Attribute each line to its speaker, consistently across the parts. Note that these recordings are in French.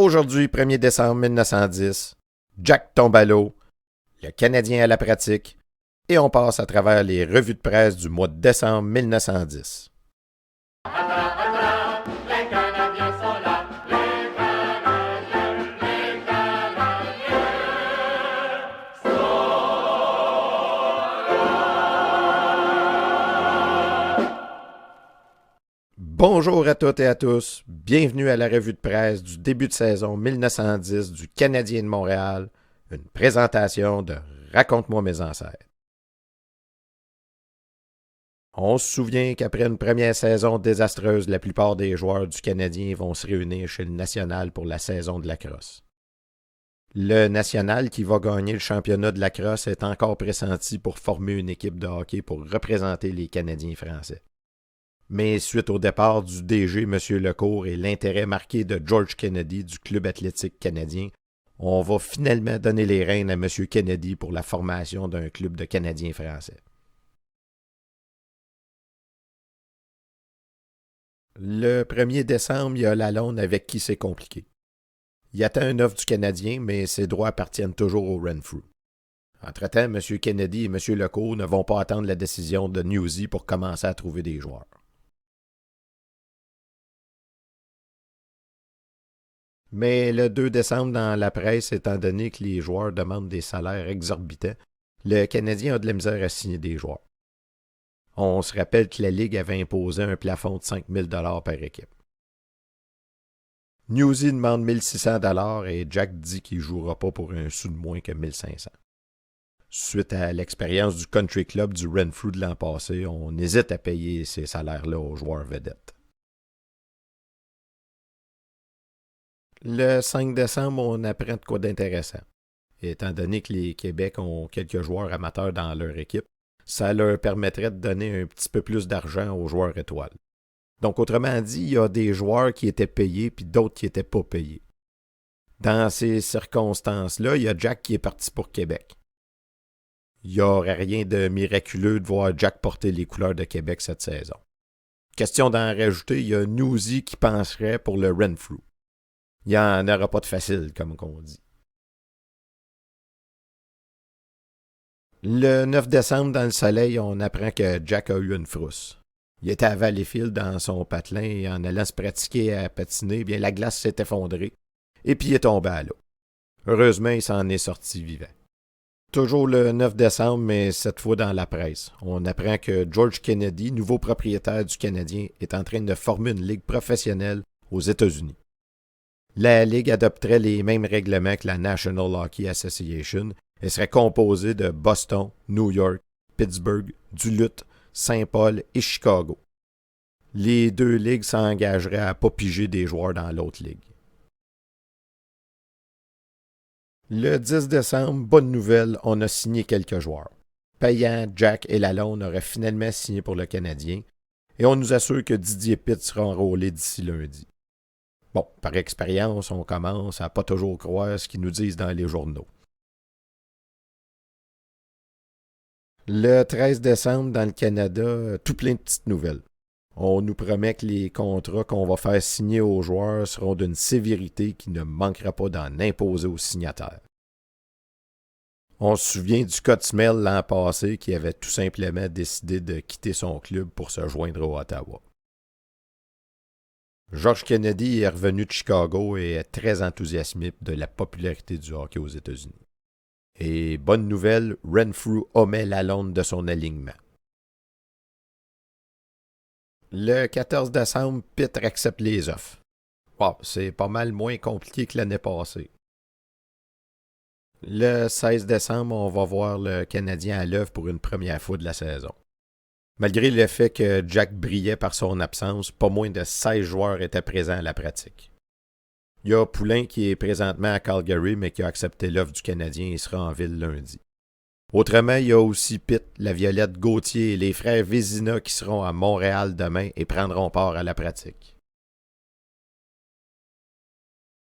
Speaker 1: Aujourd'hui, 1er décembre 1910, Jack tombe à l'eau, le Canadien à la pratique, et on passe à travers les revues de presse du mois de décembre 1910.
Speaker 2: Les Canadiens sont là, les Canadiens sont là.
Speaker 1: Bonjour à toutes et à tous, bienvenue à la revue de presse du début de saison 1910 du Canadien de Montréal, une présentation de Raconte-moi mes ancêtres. On se souvient qu'après une première saison désastreuse, la plupart des joueurs du Canadien vont se réunir chez le National pour la saison de la crosse. Le National, qui va gagner le championnat de la crosse, est encore pressenti pour former une équipe de hockey pour représenter les Canadiens français. Mais suite au départ du DG M. Lecourt et l'intérêt marqué de George Kennedy du Club athlétique canadien, on va finalement donner les rênes à M. Kennedy pour la formation d'un club de Canadiens français. Le 1er décembre, il y a Lalonde avec qui c'est compliqué. Il attend une offre du Canadien, mais ses droits appartiennent toujours au Renfrew. Entre-temps, M. Kennedy et M. Lecourt ne vont pas attendre la décision de Newsy pour commencer à trouver des joueurs. Mais le 2 décembre, dans la presse, étant donné que les joueurs demandent des salaires exorbitants, le Canadien a de la misère à signer des joueurs. On se rappelle que la Ligue avait imposé un plafond de 5 000 $ par équipe. Newsy demande 1 600 $ et Jack dit qu'il ne jouera pas pour un sou de moins que 1 500. Suite à l'expérience du Country Club du Renfrew de l'an passé, on hésite à payer ces salaires-là aux joueurs vedettes. Le 5 décembre, on apprend de quoi d'intéressant. Étant donné que les Québec ont quelques joueurs amateurs dans leur équipe, ça leur permettrait de donner un petit peu plus d'argent aux joueurs étoiles. Donc, autrement dit, il y a des joueurs qui étaient payés puis d'autres qui n'étaient pas payés. Dans ces circonstances-là, il y a Jack qui est parti pour Québec. Il n'y aurait rien de miraculeux de voir Jack porter les couleurs de Québec cette saison. Question d'en rajouter, il y a Newsy qui penserait pour le Renfrew. Il n'y en aura pas de facile, comme on dit. Le 9 décembre, dans le soleil, on apprend que Jack a eu une frousse. Il était à Valleyfield dans son patelin et en allant se pratiquer à patiner, bien la glace s'est effondrée et puis il est tombé à l'eau. Heureusement, il s'en est sorti vivant. Toujours le 9 décembre, mais cette fois dans la presse, on apprend que George Kennedy, nouveau propriétaire du Canadien, est en train de former une ligue professionnelle aux États-Unis. La ligue adopterait les mêmes règlements que la National Hockey Association et serait composée de Boston, New York, Pittsburgh, Duluth, Saint-Paul et Chicago. Les deux ligues s'engageraient à ne pas piger des joueurs dans l'autre ligue. Le 10 décembre, bonne nouvelle, on a signé quelques joueurs. Payan, Jack et Lalonde auraient finalement signé pour le Canadien et on nous assure que Didier Pitt sera enrôlé d'ici lundi. Bon, par expérience, on commence à pas toujours croire ce qu'ils nous disent dans les journaux. Le 13 décembre, dans le Canada, tout plein de petites nouvelles. On nous promet que les contrats qu'on va faire signer aux joueurs seront d'une sévérité qui ne manquera pas d'en imposer aux signataires. On se souvient du Scott Smell l'an passé qui avait tout simplement décidé de quitter son club pour se joindre au Ottawa. George Kennedy est revenu de Chicago et est très enthousiasmé de la popularité du hockey aux États-Unis. Et bonne nouvelle, Renfrew omet Lalonde de son alignement. Le 14 décembre, Pitt accepte les offres. Wow, c'est pas mal moins compliqué que l'année passée. Le 16 décembre, on va voir le Canadien à l'œuvre pour une première fois de la saison. Malgré le fait que Jack brillait par son absence, pas moins de 16 joueurs étaient présents à la pratique. Il y a Poulain qui est présentement à Calgary, mais qui a accepté l'offre du Canadien et sera en ville lundi. Autrement, il y a aussi Pitt, la Violette, Gauthier et les frères Vézina qui seront à Montréal demain et prendront part à la pratique.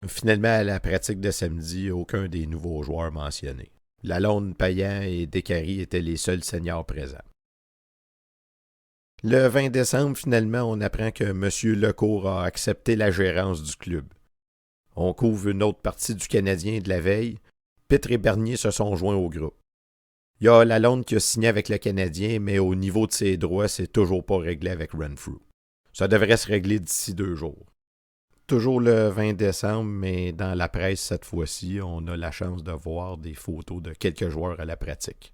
Speaker 1: Finalement, à la pratique de samedi, aucun des nouveaux joueurs mentionnés. Lalonde, Payan et Descaries étaient les seuls seniors présents. Le 20 décembre, finalement, on apprend que M. Lecourt a accepté la gérance du club. On couvre une autre partie du Canadien de la veille. Pitre et Bernier se sont joints au groupe. Il y a Lalonde qui a signé avec le Canadien, mais au niveau de ses droits, c'est toujours pas réglé avec Renfrew. Ça devrait se régler d'ici 2 jours. Toujours le 20 décembre, mais dans la presse cette fois-ci, on a la chance de voir des photos de quelques joueurs à la pratique.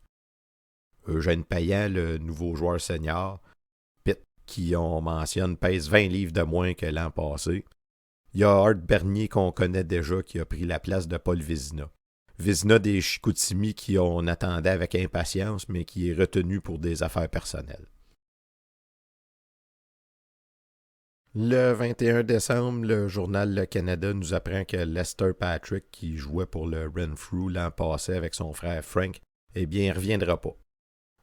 Speaker 1: Eugène Payan, le nouveau joueur senior, Pitt, qui on mentionne, pèse 20 livres de moins que l'an passé. Il y a Art Bernier qu'on connaît déjà qui a pris la place de Paul Vézina. Vézina des Chicoutimi qui on attendait avec impatience, mais qui est retenu pour des affaires personnelles. Le 21 décembre, le journal Le Canada nous apprend que Lester Patrick, qui jouait pour le Renfrew l'an passé avec son frère Frank, eh bien, il ne reviendra pas.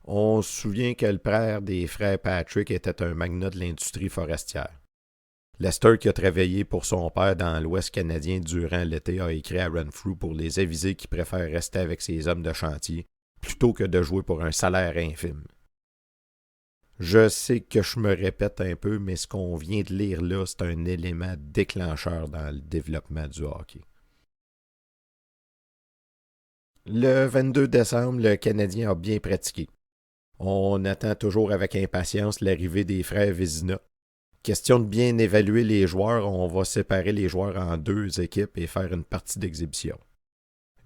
Speaker 1: On se souvient que le père des frères Patrick était un magnat de l'industrie forestière. Lester, qui a travaillé pour son père dans l'Ouest canadien durant l'été, a écrit à Renfrew pour les aviser qu'il préfère rester avec ses hommes de chantier plutôt que de jouer pour un salaire infime. Je sais que je me répète un peu, mais ce qu'on vient de lire là, c'est un élément déclencheur dans le développement du hockey. Le 22 décembre, le Canadien a bien pratiqué. On attend toujours avec impatience l'arrivée des frères Vézina. Question de bien évaluer les joueurs, on va séparer les joueurs en 2 équipes et faire une partie d'exhibition.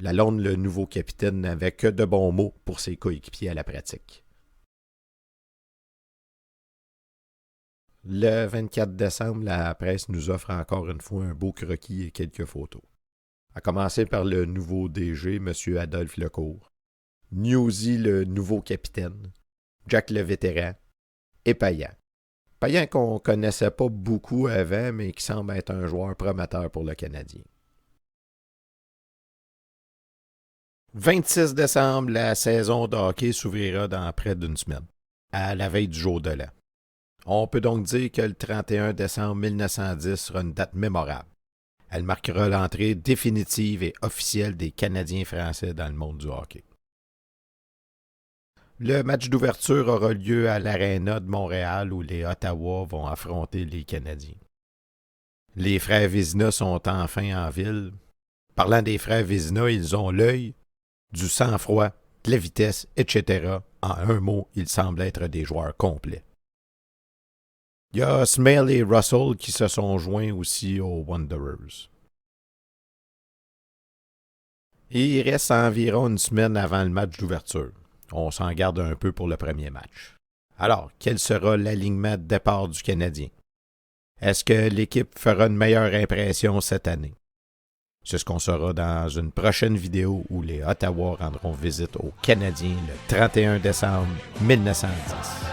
Speaker 1: Lalonde, le nouveau capitaine, n'avait que de bons mots pour ses coéquipiers à la pratique. Le 24 décembre, la presse nous offre encore une fois un beau croquis et quelques photos. À commencer par le nouveau DG, M. Adolphe Lecourt, Newsy, le nouveau capitaine, Jack le vétéran, et Payan. Payan qu'on ne connaissait pas beaucoup avant, mais qui semble être un joueur prometteur pour le Canadien. 26 décembre, la saison de hockey s'ouvrira dans près d'une semaine, à la veille du jour de l'an. On peut donc dire que le 31 décembre 1910 sera une date mémorable. Elle marquera l'entrée définitive et officielle des Canadiens français dans le monde du hockey. Le match d'ouverture aura lieu à l'Arena de Montréal où les Ottawa vont affronter les Canadiens. Les frères Vézina sont enfin en ville. Parlant des frères Vézina, ils ont l'œil, du sang-froid, de la vitesse, etc. En un mot, ils semblent être des joueurs complets. Il y a Smale et Russell qui se sont joints aussi aux Wanderers. Et il reste environ une semaine avant le match d'ouverture. On s'en garde un peu pour le premier match. Alors, quel sera l'alignement de départ du Canadien? Est-ce que l'équipe fera une meilleure impression cette année? C'est ce qu'on saura dans une prochaine vidéo où les Ottawa rendront visite aux Canadiens le 31 décembre 1910.